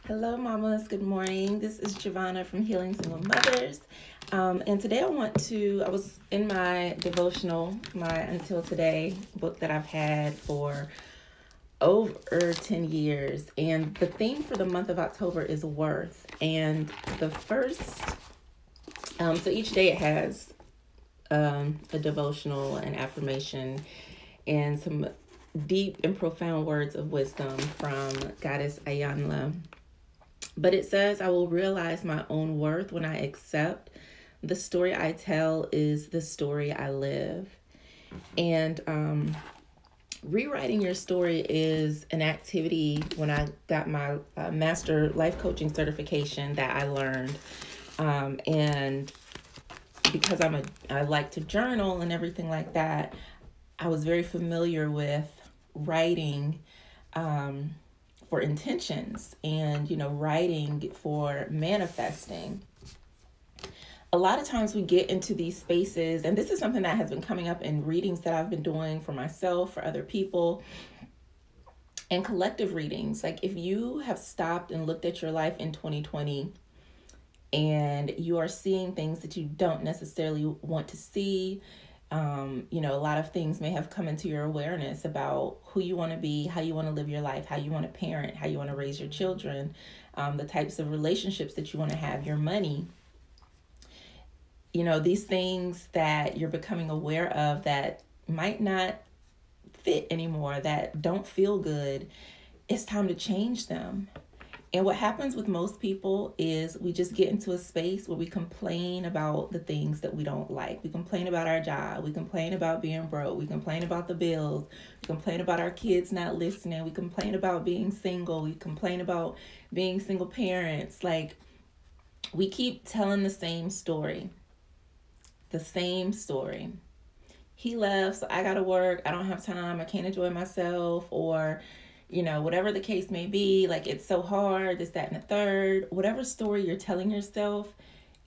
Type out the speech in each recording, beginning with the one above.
Hello, mamas. Good morning. This is Jovhannah from Healing Single Mothers. And today I was in my devotional, my Until Today book that I've had for over 10 years. And the theme for the month of October is worth. And the first, so each day it has a devotional and affirmation and some deep and profound words of wisdom from Goddess Ayanla. But it says, I will realize my own worth when I accept the story I tell is the story I live. And rewriting your story is an activity when I got my master life coaching certification that I learned. And because I like to journal and everything like that, I was very familiar with writing for intentions and, writing for manifesting. A lot of times we get into these spaces, and this is something that has been coming up in readings that I've been doing for myself, for other people, and collective readings. Like if you have stopped and looked at your life in 2020 and you are seeing things that you don't necessarily want to see, a lot of things may have come into your awareness about who you want to be, how you want to live your life, how you want to parent, how you want to raise your children, the types of relationships that you want to have, your money. These things that you're becoming aware of that might not fit anymore, that don't feel good, it's time to change them. And what happens with most people is we just get into a space where we complain about the things that we don't like. We complain about our job. We complain about being broke. We complain about the bills. We complain about our kids not listening. We complain about being single. We complain about being single parents. Like, we keep telling the same story. The same story. He left, so I gotta work. I don't have time. I can't enjoy myself. Or whatever the case may be, like it's so hard, this, that, and the third. Whatever story you're telling yourself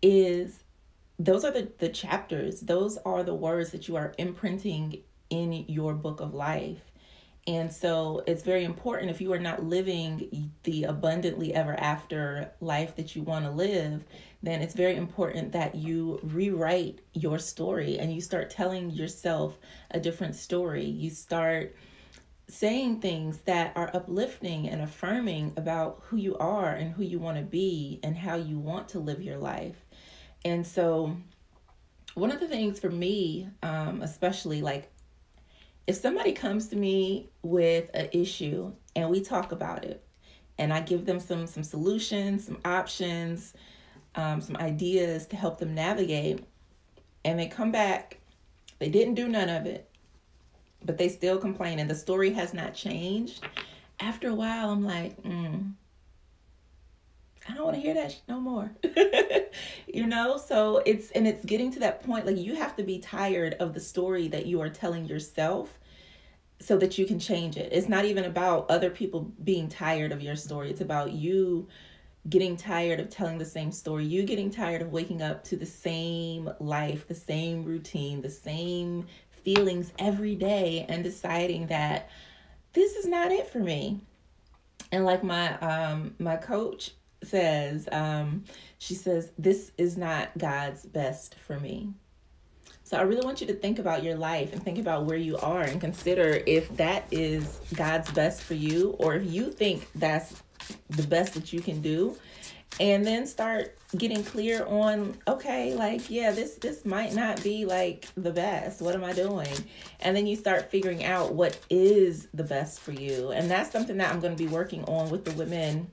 those are the chapters. Those are the words that you are imprinting in your book of life. And so it's very important, if you are not living the abundantly ever after life that you want to live, then it's very important that you rewrite your story and you start telling yourself a different story. You start saying things that are uplifting and affirming about who you are and who you want to be and how you want to live your life. And so one of the things for me, especially, like if somebody comes to me with an issue and we talk about it and I give them some solutions, some options, some ideas to help them navigate, and they come back, they didn't do none of it, but they still complain and the story has not changed. After a while, I'm like, I don't want to hear that no more. So it's getting to that point, like you have to be tired of the story that you are telling yourself so that you can change it. It's not even about other people being tired of your story. It's about you getting tired of telling the same story, you getting tired of waking up to the same life, the same routine, the same feelings every day, and deciding that this is not it for me. And like my coach says, she says, this is not God's best for me. So I really want you to think about your life and think about where you are and consider if that is God's best for you, or if you think that's the best that you can do. And then start getting clear on, okay, like, yeah, this might not be like the best. What am I doing? And then you start figuring out what is the best for you. And that's something that I'm going to be working on with the women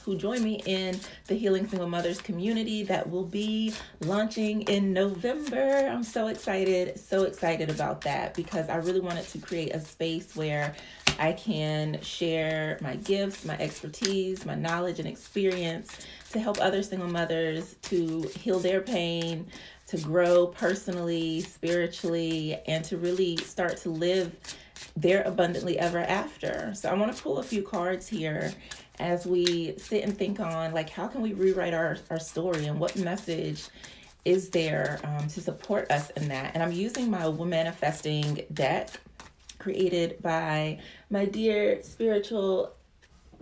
who join me in the Healing Single Mothers community that will be launching in November. I'm so excited about that, because I really wanted to create a space where I can share my gifts, my expertise, my knowledge and experience to help other single mothers to heal their pain, to grow personally, spiritually, and to really start to live their abundantly ever after. So I want to pull a few cards here as we sit and think on, like, how can we rewrite our story, and what message is there to support us in that. And I'm using my Manifesting deck created by my dear spiritual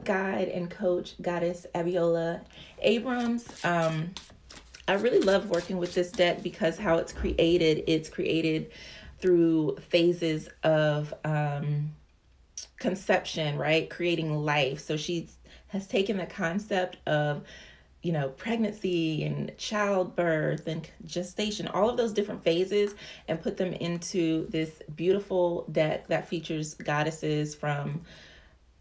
guide and coach, Goddess Abiola Abrams. I really love working with this deck because how it's created through phases of conception, right? Creating life. So she has taken the concept of, pregnancy and childbirth and gestation, all of those different phases, and put them into this beautiful deck that features goddesses from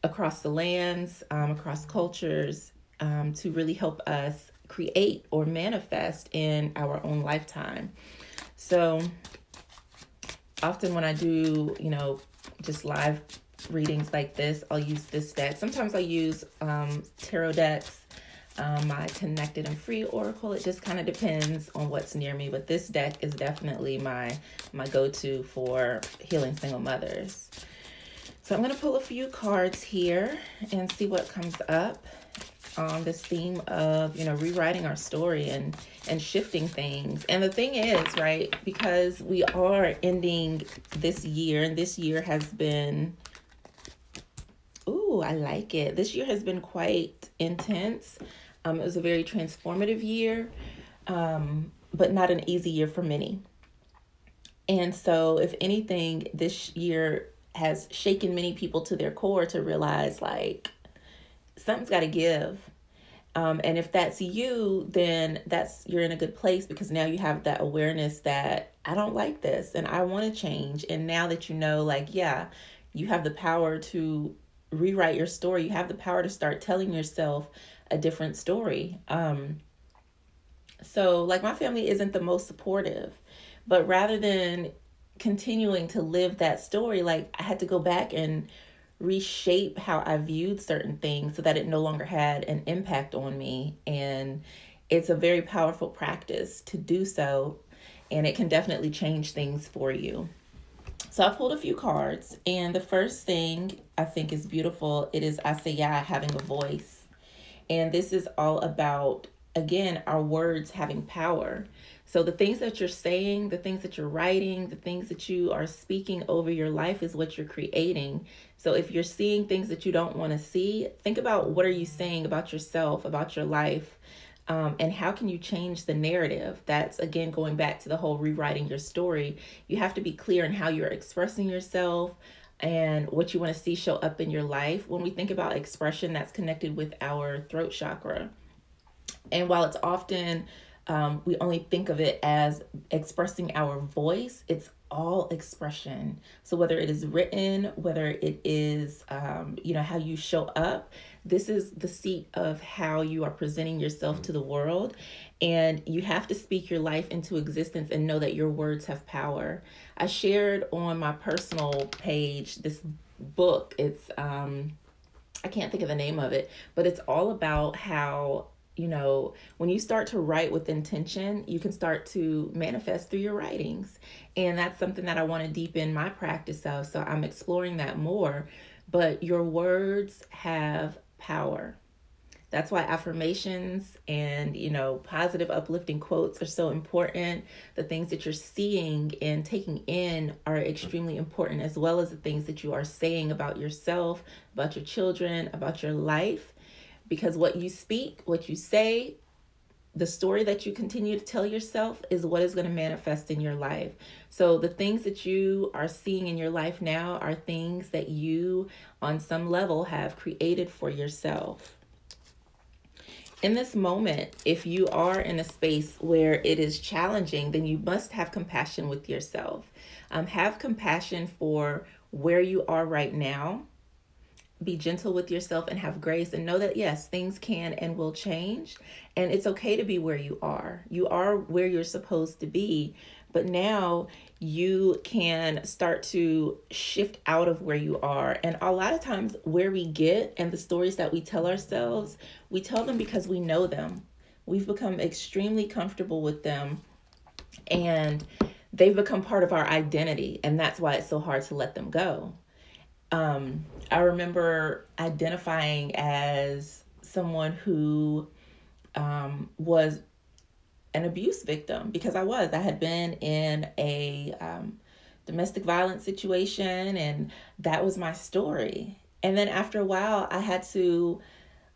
across the lands, across cultures, to really help us create or manifest in our own lifetime. So often when I do, just live readings like this, I'll use this deck. Sometimes I use tarot decks, my Connected and Free Oracle. It just kind of depends on what's near me, but this deck is definitely my go-to for healing single mothers. So I'm going to pull a few cards here and see what comes up on this theme of, rewriting our story and shifting things. And the thing is, right, because we are ending this year, and this year has been, ooh, I like it. This year has been quite intense. It was a very transformative year, but not an easy year for many. And so if anything, this year has shaken many people to their core to realize, like, something's got to give. And if that's you, then you're in a good place, because now you have that awareness that I don't like this and I want to change. And now that you know, like, yeah, you have the power to rewrite your story. You have the power to start telling yourself a different story. So like, my family isn't the most supportive, but rather than continuing to live that story, like, I had to go back and reshape how I viewed certain things so that it no longer had an impact on me. And it's a very powerful practice to do so, and it can definitely change things for you. So I pulled a few cards, and the first thing I think is beautiful. It is Asaya, having a voice. And this is all about, again, our words having power. So the things that you're saying, the things that you're writing, the things that you are speaking over your life is what you're creating. So if you're seeing things that you don't want to see, think about, what are you saying about yourself, about your life, and how can you change the narrative? That's, again, going back to the whole rewriting your story. You have to be clear in how you're expressing yourself and what you want to see show up in your life. When we think about expression, that's connected with our throat chakra. And while it's often we only think of it as expressing our voice, it's all expression. So whether it is written, whether it is, how you show up, this is the seat of how you are presenting yourself to the world. And you have to speak your life into existence and know that your words have power. I shared on my personal page this book. It's, I can't think of the name of it, but it's all about how, when you start to write with intention, you can start to manifest through your writings. And that's something that I want to deepen my practice of. So I'm exploring that more. But your words have power. That's why affirmations and, positive, uplifting quotes are so important. The things that you're seeing and taking in are extremely important, as well as the things that you are saying about yourself, about your children, about your life. Because what you speak, what you say, the story that you continue to tell yourself is what is going to manifest in your life. So the things that you are seeing in your life now are things that you, on some level, have created for yourself. In this moment, if you are in a space where it is challenging, then you must have compassion with yourself. Have compassion for where you are right now. Be gentle with yourself and have grace, and know that, yes, things can and will change, and it's okay to be where you are. You are where you're supposed to be, but now you can start to shift out of where you are. And a lot of times where we get and the stories that we tell ourselves, we tell them because we know them. We've become extremely comfortable with them, and they've become part of our identity, and that's why it's so hard to let them go. I remember identifying as someone who was an abuse victim, because I had been in a domestic violence situation, and that was my story. And then after a while, I had to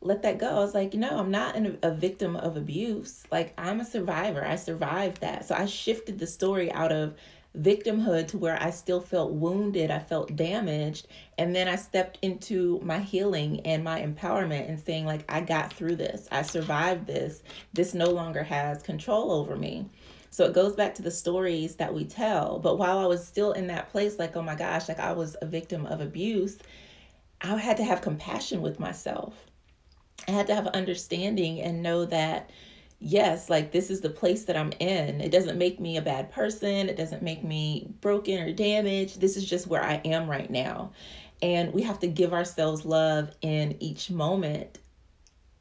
let that go. I was like, no, I'm not a victim of abuse. Like, I'm a survivor. I survived that. So I shifted the story out of victimhood to where I still felt wounded. I felt damaged. And then I stepped into my healing and my empowerment and saying, like, I got through this. I survived this. This no longer has control over me. So it goes back to the stories that we tell. But while I was still in that place, like, oh my gosh, like I was a victim of abuse, I had to have compassion with myself. I had to have understanding and know that, yes, like this is the place that I'm in. It doesn't make me a bad person. It doesn't make me broken or damaged. This is just where I am right now. And we have to give ourselves love in each moment.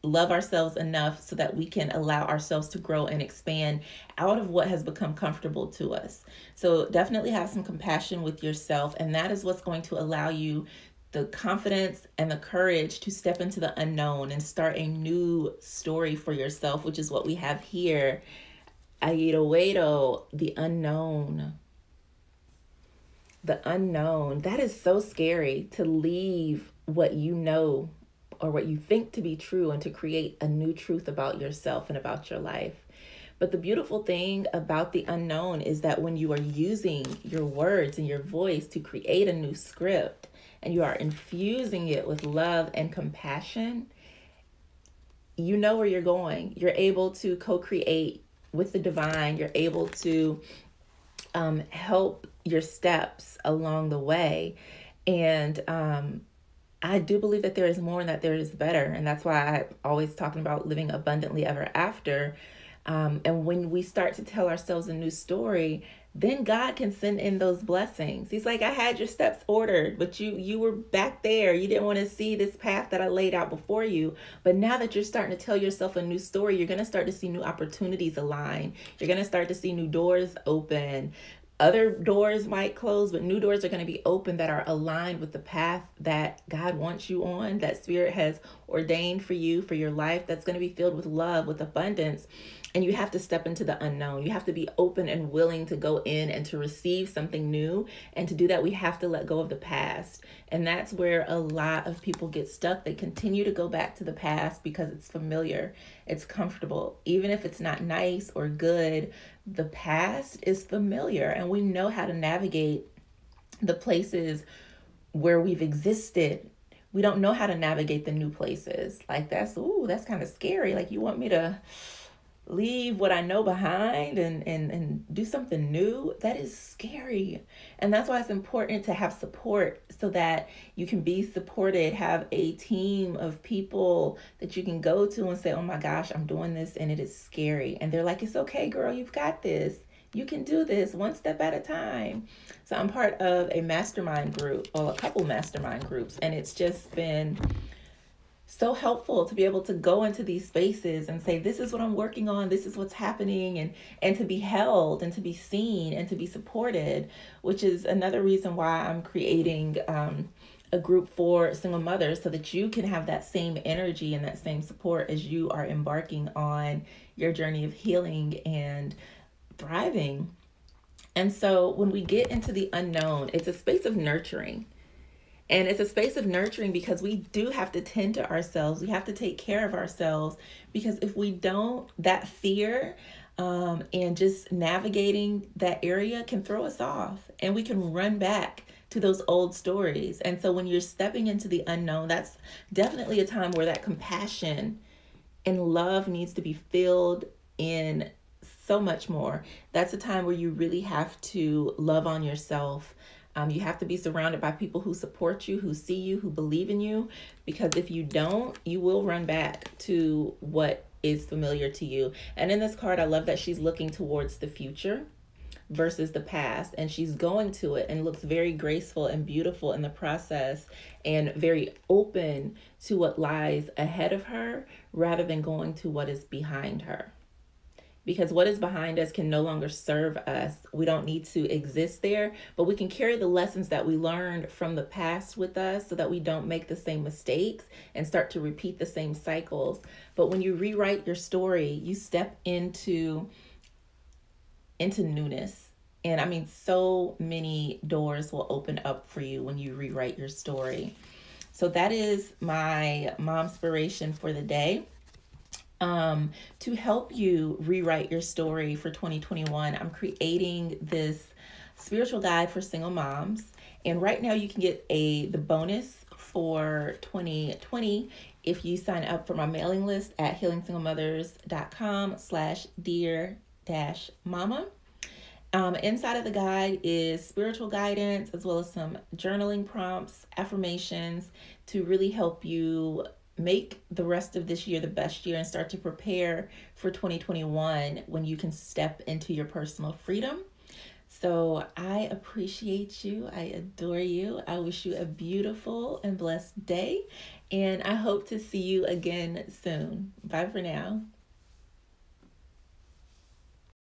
Love ourselves enough so that we can allow ourselves to grow and expand out of what has become comfortable to us. So definitely have some compassion with yourself. And that is what's going to allow you the confidence and the courage to step into the unknown and start a new story for yourself, which is what we have here. Ayurveda, the unknown. The unknown. That is so scary, to leave what you know or what you think to be true and to create a new truth about yourself and about your life. But the beautiful thing about the unknown is that when you are using your words and your voice to create a new script, and you are infusing it with love and compassion, you know where you're going. You're able to co-create with the divine. You're able to help your steps along the way. And I do believe that there is more and that there is better. And that's why I'm always talking about living abundantly ever after. And when we start to tell ourselves a new story, then God can send in those blessings. He's like, I had your steps ordered, but you were back there. You didn't want to see this path that I laid out before you. But now that you're starting to tell yourself a new story, you're going to start to see new opportunities align. You're going to start to see new doors open. Other doors might close, but new doors are going to be open that are aligned with the path that God wants you on, that Spirit has ordained for you, for your life, that's going to be filled with love, with abundance. And you have to step into the unknown. You have to be open and willing to go in and to receive something new. And to do that, we have to let go of the past. And that's where a lot of people get stuck. They continue to go back to the past because it's familiar, it's comfortable. Even if it's not nice or good, the past is familiar, and we know how to navigate the places where we've existed. We don't know how to navigate the new places. Like that's kind of scary. Like, you want me to leave what I know behind and do something new? That is scary. And that's why it's important to have support so that you can be supported, have a team of people that you can go to and say, oh my gosh, I'm doing this and it is scary. And they're like, it's okay, girl, you've got this. You can do this one step at a time. So I'm part of a mastermind group, or a couple mastermind groups, and it's just been so helpful to be able to go into these spaces and say, this is what I'm working on, this is what's happening, and to be held and to be seen and to be supported, which is another reason why I'm creating a group for single mothers, so that you can have that same energy and that same support as you are embarking on your journey of healing and thriving. And so when we get into the unknown, it's a space of nurturing. And it's a space of nurturing because we do have to tend to ourselves. We have to take care of ourselves, because if we don't, that fear and just navigating that area can throw us off, and we can run back to those old stories. And so when you're stepping into the unknown, that's definitely a time where that compassion and love needs to be filled in so much more. That's a time where you really have to love on yourself. You have to be surrounded by people who support you, who see you, who believe in you, because if you don't, you will run back to what is familiar to you. And in this card, I love that she's looking towards the future versus the past, and she's going to it and looks very graceful and beautiful in the process, and very open to what lies ahead of her rather than going to what is behind her. Because what is behind us can no longer serve us. We don't need to exist there, but we can carry the lessons that we learned from the past with us so that we don't make the same mistakes and start to repeat the same cycles. But when you rewrite your story, you step into newness. And I mean, so many doors will open up for you when you rewrite your story. So that is my momspiration for the day. To help you rewrite your story for 2021, I'm creating this spiritual guide for single moms. And right now you can get the bonus for 2020 if you sign up for my mailing list at healingsinglemothers.com/dear-mama. Inside of the guide is spiritual guidance as well as some journaling prompts, affirmations to really help you make the rest of this year the best year and start to prepare for 2021 when you can step into your personal freedom. So I appreciate you. I adore you. I wish you a beautiful and blessed day. And I hope to see you again soon. Bye for now.